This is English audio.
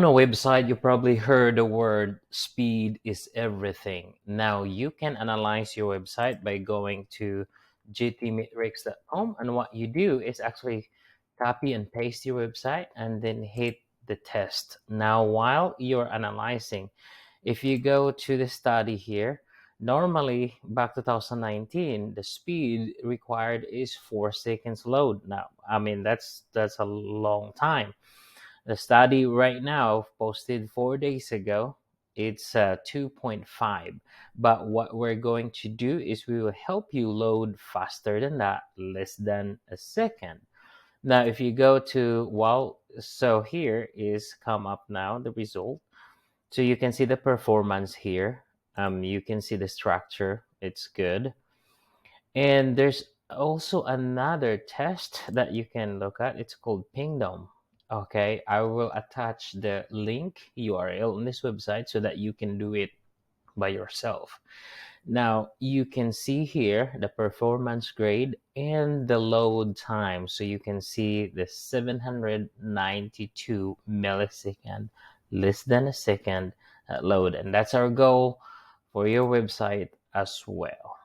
On a website, you probably heard the word speed is everything. Now, you can analyze your website by going to gtmetrics.com, and what you do is actually copy and paste your website and then hit the test. Now, while you're analyzing, if you go to the study here, normally back 2019, the speed required is 4 seconds load. Now, I mean, that's a long time. The study right now, posted 4 days ago, it's 2.5. But what we're going to do is we will help you load faster than that, less than a second. Now, if you go to, well, so here is come up now the result. So you can see the performance here. You can see the structure. It's good. And there's also another test that you can look at. It's called Pingdom. Okay, I will attach the link URL on this website so that you can do it by yourself. Now you can see here the performance grade and the load time. So you can see the 792 millisecond, less than a second load. And that's our goal for your website as well.